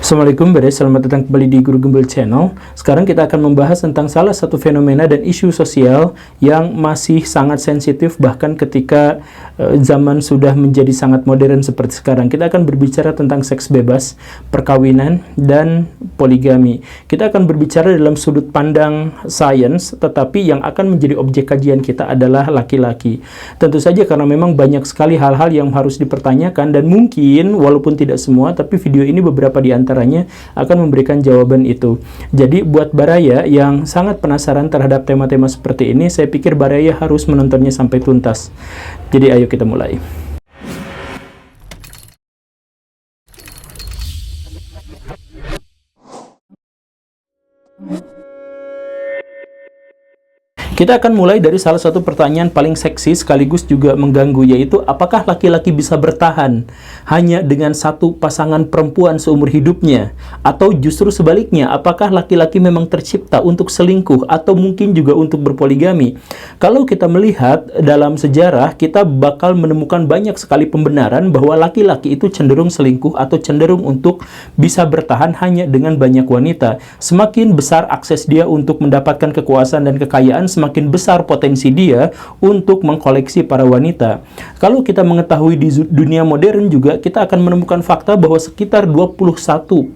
Assalamualaikum, selamat datang kembali di Guru Gembel Channel. Sekarang kita akan membahas tentang salah satu fenomena dan isu sosial yang masih sangat sensitif bahkan ketika zaman sudah menjadi sangat modern seperti sekarang. Kita akan berbicara tentang seks bebas, perkawinan, dan poligami. Kita akan berbicara dalam sudut pandang sains, tetapi yang akan menjadi objek kajian kita adalah laki-laki. Tentu saja karena memang banyak sekali hal-hal yang harus dipertanyakan dan mungkin walaupun tidak semua, tapi video ini beberapa di antaranya akan memberikan jawaban itu. Jadi buat Baraya yang sangat penasaran terhadap tema-tema seperti ini, saya pikir Baraya harus menontonnya sampai tuntas. Jadi ayo kita mulai. Kita akan mulai dari salah satu pertanyaan paling seksi sekaligus juga mengganggu, yaitu apakah laki-laki bisa bertahan hanya dengan satu pasangan perempuan seumur hidupnya? Atau justru sebaliknya, apakah laki-laki memang tercipta untuk selingkuh atau mungkin juga untuk berpoligami? Kalau kita melihat dalam sejarah, kita bakal menemukan banyak sekali pembenaran bahwa laki-laki itu cenderung selingkuh atau cenderung untuk bisa bertahan hanya dengan banyak wanita. Semakin besar akses dia untuk mendapatkan kekuasaan dan kekayaan, semakin besar potensi dia untuk mengkoleksi para wanita. Kalau kita mengetahui di dunia modern juga, kita akan menemukan fakta bahwa sekitar 21%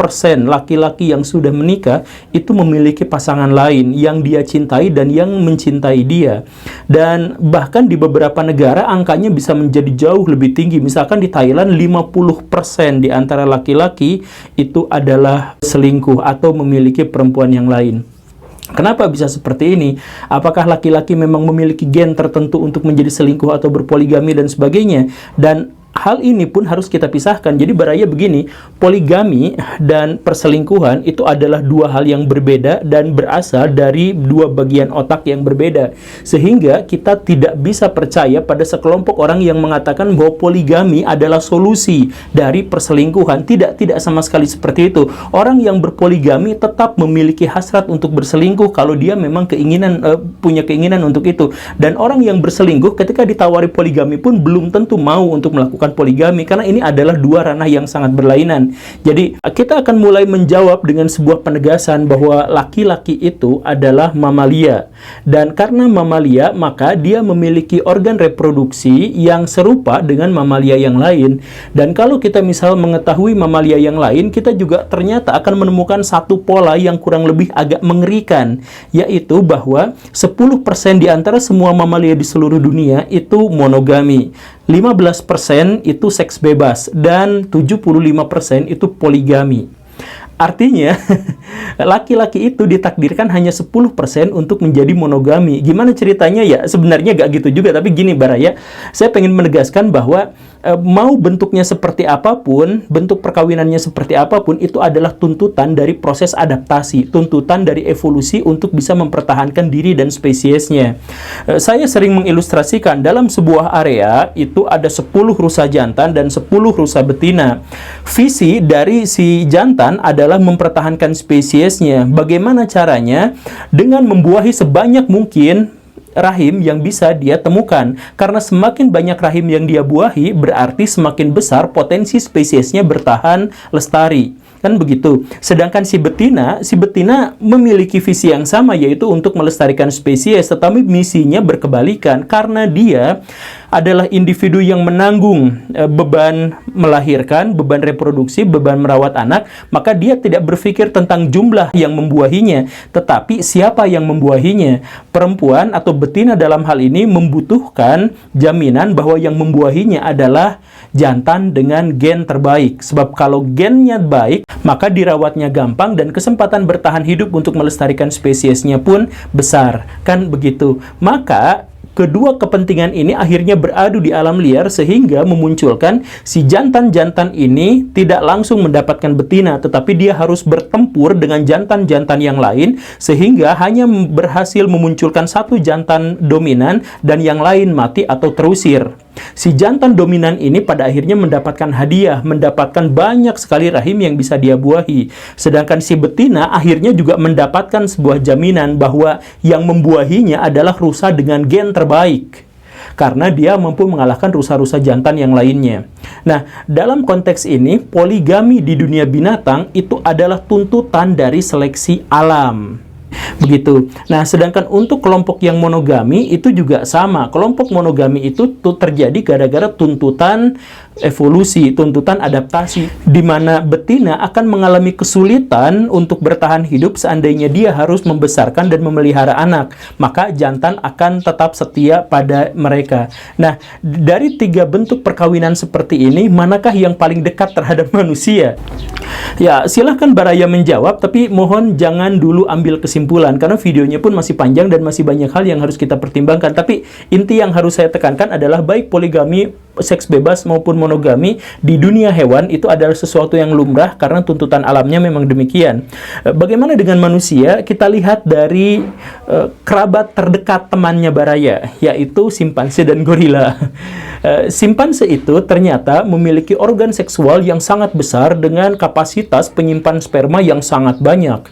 laki-laki yang sudah menikah itu memiliki pasangan lain yang dia cintai dan yang mencintai dia. Dan bahkan di beberapa negara angkanya bisa menjadi jauh lebih tinggi. Misalkan di Thailand 50% di antara laki-laki itu adalah selingkuh atau memiliki perempuan yang lain. Kenapa bisa seperti ini? Apakah laki-laki memang memiliki gen tertentu untuk menjadi selingkuh atau berpoligami dan sebagainya? Dan hal ini pun harus kita pisahkan. Jadi Baraya begini, poligami dan perselingkuhan itu adalah dua hal yang berbeda dan berasal dari dua bagian otak yang berbeda. Sehingga kita tidak bisa percaya pada sekelompok orang yang mengatakan bahwa poligami adalah solusi dari perselingkuhan. Tidak sama sekali seperti itu. Orang yang berpoligami tetap memiliki hasrat untuk berselingkuh kalau dia memang punya keinginan untuk itu. Dan orang yang berselingkuh ketika ditawari poligami pun belum tentu mau untuk melakukan poligami, karena ini adalah dua ranah yang sangat berlainan. Jadi kita akan mulai menjawab dengan sebuah penegasan bahwa laki-laki itu adalah mamalia, dan karena mamalia maka dia memiliki organ reproduksi yang serupa dengan mamalia yang lain. Dan kalau kita misal mengetahui mamalia yang lain, kita juga ternyata akan menemukan satu pola yang kurang lebih agak mengerikan, yaitu bahwa 10% di antara semua mamalia di seluruh dunia itu monogami, 15% itu seks bebas, dan 75% itu poligami. Artinya, laki-laki itu ditakdirkan hanya 10% untuk menjadi monogami. Gimana ceritanya ya? Sebenarnya gak gitu juga, tapi gini Baraya, saya pengen menegaskan bahwa mau bentuknya seperti apapun, bentuk perkawinannya seperti apapun, itu adalah tuntutan dari proses adaptasi, tuntutan dari evolusi untuk bisa mempertahankan diri dan spesiesnya. Saya sering mengilustrasikan dalam sebuah area itu ada 10 rusa jantan dan 10 rusa betina. Visi dari si jantan adalah mempertahankan spesiesnya. Bagaimana caranya? Dengan membuahi sebanyak mungkin rahim yang bisa dia temukan. Karena semakin banyak rahim yang dia buahi, berarti semakin besar potensi spesiesnya bertahan lestari. Kan begitu. Sedangkan si betina memiliki visi yang sama, yaitu untuk melestarikan spesies, tetapi misinya berkebalikan. Karena dia adalah individu yang menanggung beban melahirkan, beban reproduksi, beban merawat anak, maka dia tidak berpikir tentang jumlah yang membuahinya, tetapi siapa yang membuahinya. Perempuan atau betina dalam hal ini membutuhkan jaminan bahwa yang membuahinya adalah jantan dengan gen terbaik. Sebab kalau gennya baik, maka dirawatnya gampang dan kesempatan bertahan hidup untuk melestarikan spesiesnya pun besar. Kan begitu. Maka kedua kepentingan ini akhirnya beradu di alam liar sehingga memunculkan si jantan-jantan ini tidak langsung mendapatkan betina, tetapi dia harus bertempur dengan jantan-jantan yang lain sehingga hanya berhasil memunculkan satu jantan dominan dan yang lain mati atau terusir. Si jantan dominan ini pada akhirnya mendapatkan hadiah, mendapatkan banyak sekali rahim yang bisa dia buahi. Sedangkan si betina akhirnya juga mendapatkan sebuah jaminan bahwa yang membuahinya adalah rusa dengan gen terbaik. karena dia mampu mengalahkan rusa-rusa jantan yang lainnya. Nah, dalam konteks ini, poligami di dunia binatang itu adalah tuntutan dari seleksi alam. Begitu. Nah, sedangkan untuk kelompok yang monogami itu juga sama. Kelompok monogami itu terjadi gara-gara tuntutan evolusi, tuntutan adaptasi, di mana betina akan mengalami kesulitan untuk bertahan hidup seandainya dia harus membesarkan dan memelihara anak. Maka jantan akan tetap setia pada mereka. Nah, dari 3 bentuk perkawinan seperti ini, manakah yang paling dekat terhadap manusia? Ya, silahkan Baraya menjawab, tapi mohon jangan dulu ambil kesimpulan, karena videonya pun masih panjang dan masih banyak hal yang harus kita pertimbangkan. Tapi inti yang harus saya tekankan adalah baik poligami, seks bebas maupun monogami di dunia hewan itu adalah sesuatu yang lumrah karena tuntutan alamnya memang demikian. Bagaimana dengan manusia? Kita lihat dari kerabat terdekat temannya Baraya, yaitu simpanse dan gorila. Simpanse itu ternyata memiliki organ seksual yang sangat besar dengan kapasitas penyimpan sperma yang sangat banyak.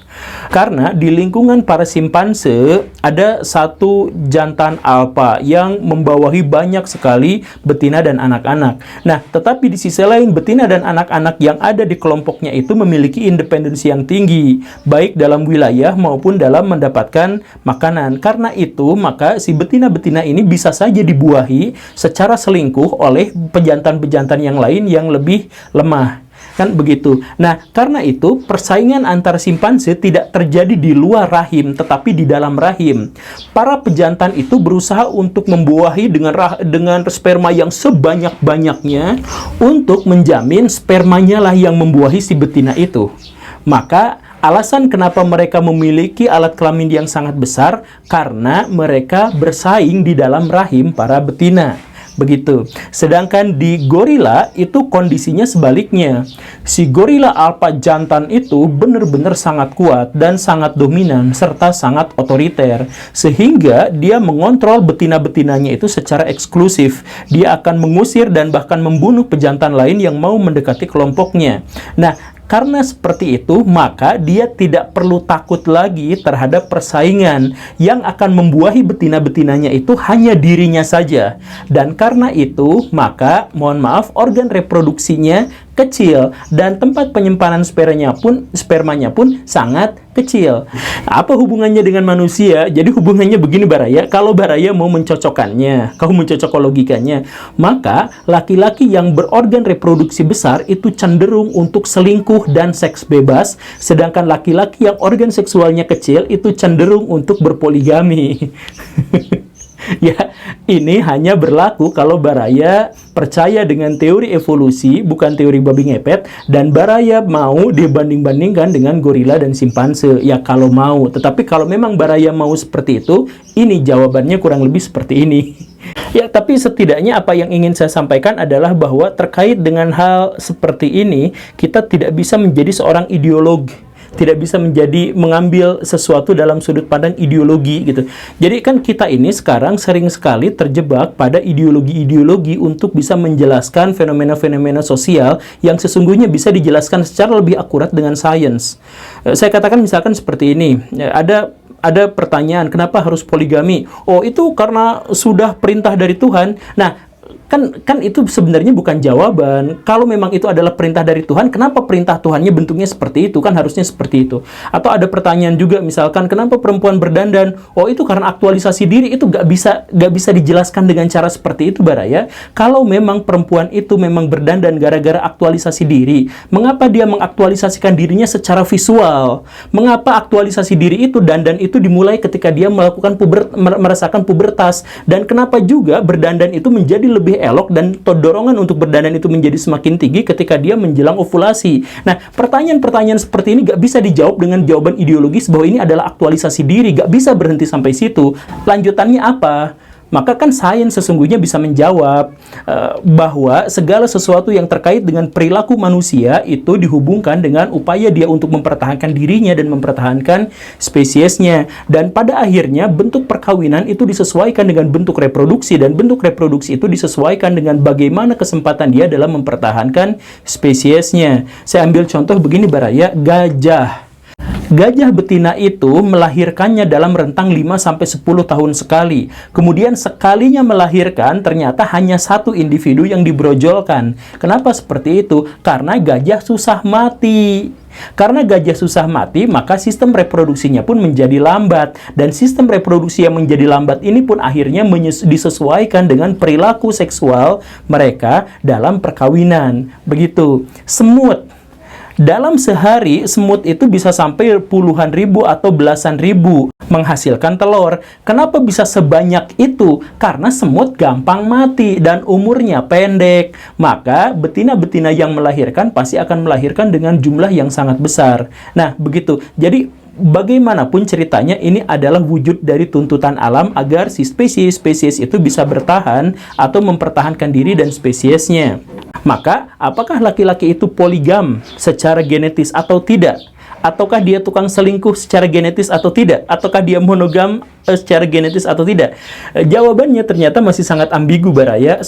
Karena di lingkungan para simpanse ada satu jantan alfa yang membawahi banyak sekali betina dan anak-anak. Nah, tetapi di sisi lain betina dan anak-anak yang ada di kelompoknya itu memiliki independensi yang tinggi, baik dalam wilayah maupun dalam mendapatkan makanan. Karena itu, maka si betina-betina ini bisa saja dibuahi secara selingkuh oleh pejantan-pejantan yang lain yang lebih lemah. Kan begitu. Nah, karena itu persaingan antar simpanse tidak terjadi di luar rahim, tetapi di dalam rahim. Para pejantan itu berusaha untuk membuahi dengan sperma yang sebanyak-banyaknya untuk menjamin spermanya lah yang membuahi si betina itu. Maka alasan kenapa mereka memiliki alat kelamin yang sangat besar karena mereka bersaing di dalam rahim para betina. Begitu. Sedangkan di gorila itu kondisinya sebaliknya. Si gorila alfa jantan itu benar-benar sangat kuat dan sangat dominan serta sangat otoriter. Sehingga dia mengontrol betina-betinanya itu secara eksklusif. Dia akan mengusir dan bahkan membunuh pejantan lain yang mau mendekati kelompoknya. Nah, karena seperti itu, maka dia tidak perlu takut lagi terhadap persaingan yang akan membuahi betina-betinanya itu hanya dirinya saja. Dan karena itu, maka mohon maaf, organ reproduksinya kecil dan tempat penyimpanan spermanya pun sangat kecil. Apa hubungannya dengan manusia? Jadi hubungannya begini Baraya, kalau Baraya mau mencocokkannya, kamu mencocokologikannya, maka laki-laki yang berorgan reproduksi besar itu cenderung untuk selingkuh dan seks bebas, sedangkan laki-laki yang organ seksualnya kecil itu cenderung untuk berpoligami. Ya, ini hanya berlaku kalau Baraya percaya dengan teori evolusi, bukan teori babi ngepet, dan Baraya mau dibanding-bandingkan dengan gorila dan simpanse. Ya, kalau mau. Tetapi kalau memang Baraya mau seperti itu, ini jawabannya kurang lebih seperti ini. Ya, tapi setidaknya apa yang ingin saya sampaikan adalah bahwa terkait dengan hal seperti ini, kita tidak bisa menjadi seorang ideolog. Tidak bisa mengambil sesuatu dalam sudut pandang ideologi gitu. Jadi kan kita ini sekarang sering sekali terjebak pada ideologi-ideologi untuk bisa menjelaskan fenomena-fenomena sosial yang sesungguhnya bisa dijelaskan secara lebih akurat dengan sains. Saya katakan misalkan seperti ini, ada pertanyaan, kenapa harus poligami? Oh, itu karena sudah perintah dari Tuhan. Nah, kan itu sebenarnya bukan jawaban. Kalau memang itu adalah perintah dari Tuhan, kenapa perintah Tuhannya bentuknya seperti itu? Kan harusnya seperti itu. Atau ada pertanyaan juga misalkan, kenapa perempuan berdandan? Oh, itu karena aktualisasi diri. Itu gak bisa dijelaskan dengan cara seperti itu Baraya. Kalau memang perempuan itu memang berdandan gara-gara aktualisasi diri, mengapa dia mengaktualisasikan dirinya secara visual? Mengapa aktualisasi diri itu, dandan itu dimulai ketika dia merasakan pubertas? Dan kenapa juga berdandan itu menjadi lebih elok dan dorongan untuk berdandan itu menjadi semakin tinggi ketika dia menjelang ovulasi. Nah, pertanyaan-pertanyaan seperti ini gak bisa dijawab dengan jawaban ideologis bahwa ini adalah aktualisasi diri. Gak bisa berhenti sampai situ. Lanjutannya apa? Maka kan sains sesungguhnya bisa menjawab bahwa segala sesuatu yang terkait dengan perilaku manusia itu dihubungkan dengan upaya dia untuk mempertahankan dirinya dan mempertahankan spesiesnya. Dan pada akhirnya bentuk perkawinan itu disesuaikan dengan bentuk reproduksi, dan bentuk reproduksi itu disesuaikan dengan bagaimana kesempatan dia dalam mempertahankan spesiesnya. Saya ambil contoh begini Baraya, gajah. Gajah betina itu melahirkannya dalam rentang 5-10 tahun sekali. Kemudian sekalinya melahirkan ternyata hanya satu individu yang dibrojolkan. Kenapa seperti itu? Karena gajah susah mati. Karena gajah susah mati, maka sistem reproduksinya pun menjadi lambat. Dan sistem reproduksi yang menjadi lambat ini pun akhirnya disesuaikan dengan perilaku seksual mereka dalam perkawinan. Begitu. Semut. Dalam sehari, semut itu bisa sampai puluhan ribu atau belasan ribu menghasilkan telur. Kenapa bisa sebanyak itu? Karena semut gampang mati dan umurnya pendek. Maka betina-betina yang melahirkan pasti akan melahirkan dengan jumlah yang sangat besar. Nah, begitu. Jadi, bagaimanapun ceritanya, ini adalah wujud dari tuntutan alam agar si spesies-spesies itu bisa bertahan atau mempertahankan diri dan spesiesnya. Maka, apakah laki-laki itu poligam secara genetis atau tidak? Ataukah dia tukang selingkuh secara genetis atau tidak? Ataukah dia monogam secara genetis atau tidak? Jawabannya ternyata masih sangat ambigu, Baraya.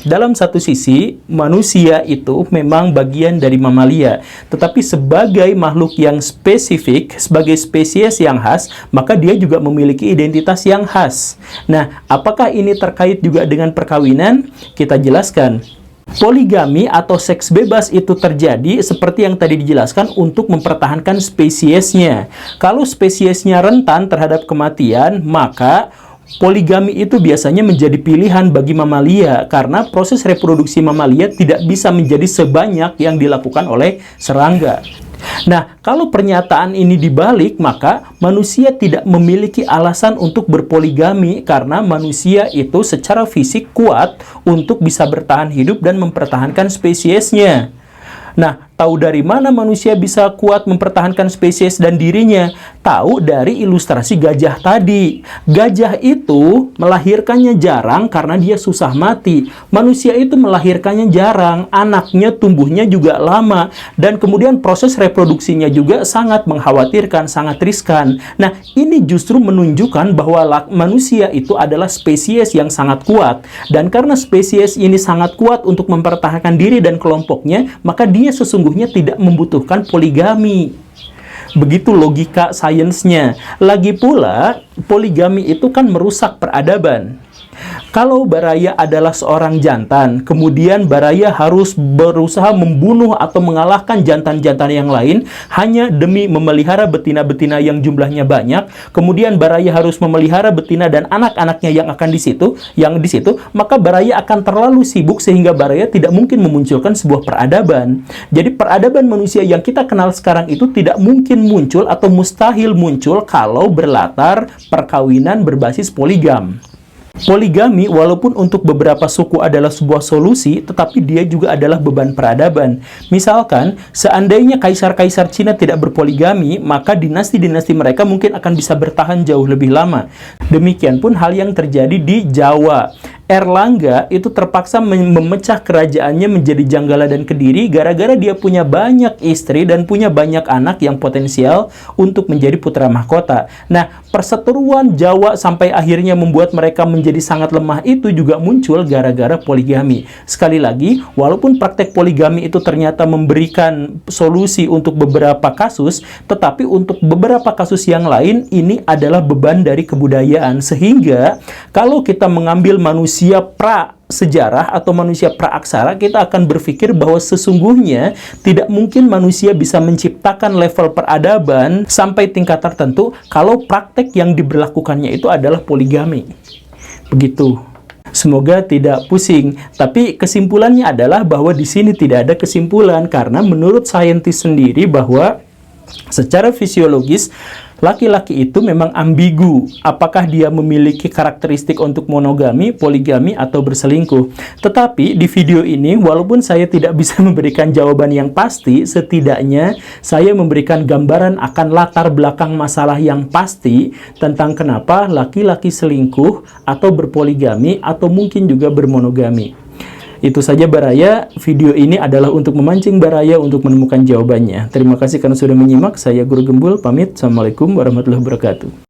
Dalam satu sisi, manusia itu memang bagian dari mamalia. Tetapi sebagai makhluk yang spesifik, sebagai spesies yang khas, maka dia juga memiliki identitas yang khas. Nah, apakah ini terkait juga dengan perkawinan? Kita jelaskan. Poligami atau seks bebas itu terjadi seperti yang tadi dijelaskan untuk mempertahankan spesiesnya. Kalau spesiesnya rentan terhadap kematian, maka poligami itu biasanya menjadi pilihan bagi mamalia karena proses reproduksi mamalia tidak bisa menjadi sebanyak yang dilakukan oleh serangga. Nah, kalau pernyataan ini dibalik, maka manusia tidak memiliki alasan untuk berpoligami karena manusia itu secara fisik kuat untuk bisa bertahan hidup dan mempertahankan spesiesnya. Nah, tahu dari mana manusia bisa kuat mempertahankan spesies dan dirinya? Tahu dari ilustrasi gajah tadi. Gajah itu melahirkannya jarang karena dia susah mati. Manusia itu melahirkannya jarang, anaknya tumbuhnya juga lama, dan kemudian proses reproduksinya juga sangat mengkhawatirkan, sangat riskan. Nah, ini justru menunjukkan bahwa manusia itu adalah spesies yang sangat kuat. Dan karena spesies ini sangat kuat untuk mempertahankan diri dan kelompoknya, maka dia sesungguhnya tidak membutuhkan poligami. Begitu logika sainsnya. Lagi pula, poligami itu kan merusak peradaban. Kalau Baraya adalah seorang jantan, kemudian Baraya harus berusaha membunuh atau mengalahkan jantan-jantan yang lain hanya demi memelihara betina-betina yang jumlahnya banyak, kemudian Baraya harus memelihara betina dan anak-anaknya yang di situ, maka Baraya akan terlalu sibuk sehingga Baraya tidak mungkin memunculkan sebuah peradaban. Jadi peradaban manusia yang kita kenal sekarang itu tidak mungkin muncul atau mustahil muncul kalau berlatar perkawinan berbasis poligam. Poligami, walaupun untuk beberapa suku adalah sebuah solusi, tetapi dia juga adalah beban peradaban. Misalkan, seandainya kaisar-kaisar Cina tidak berpoligami, maka dinasti-dinasti mereka mungkin akan bisa bertahan jauh lebih lama. Demikian pun hal yang terjadi di Jawa. Erlangga itu terpaksa memecah kerajaannya menjadi Janggala dan Kediri gara-gara dia punya banyak istri dan punya banyak anak yang potensial untuk menjadi putra mahkota. Nah, perseteruan Jawa sampai akhirnya membuat mereka menjadi sangat lemah itu juga muncul gara-gara poligami. Sekali lagi, walaupun praktek poligami itu ternyata memberikan solusi untuk beberapa kasus, tetapi untuk beberapa kasus yang lain ini adalah beban dari kebudayaan. Sehingga kalau kita mengambil manusia pra-sejarah atau manusia pra-aksara, kita akan berpikir bahwa sesungguhnya tidak mungkin manusia bisa menciptakan level peradaban sampai tingkat tertentu kalau praktek yang diberlakukannya itu adalah poligami. Begitu. Semoga tidak pusing, tapi kesimpulannya adalah bahwa di sini tidak ada kesimpulan karena menurut saintis sendiri bahwa secara fisiologis laki-laki itu memang ambigu. Apakah dia memiliki karakteristik untuk monogami, poligami, atau berselingkuh? Tetapi di video ini, walaupun saya tidak bisa memberikan jawaban yang pasti, setidaknya saya memberikan gambaran akan latar belakang masalah yang pasti tentang kenapa laki-laki selingkuh atau berpoligami atau mungkin juga bermonogami. Itu saja Baraya, video ini adalah untuk memancing Baraya untuk menemukan jawabannya. Terima kasih karena sudah menyimak, saya Guru Gembul, pamit. Assalamualaikum warahmatullahi wabarakatuh.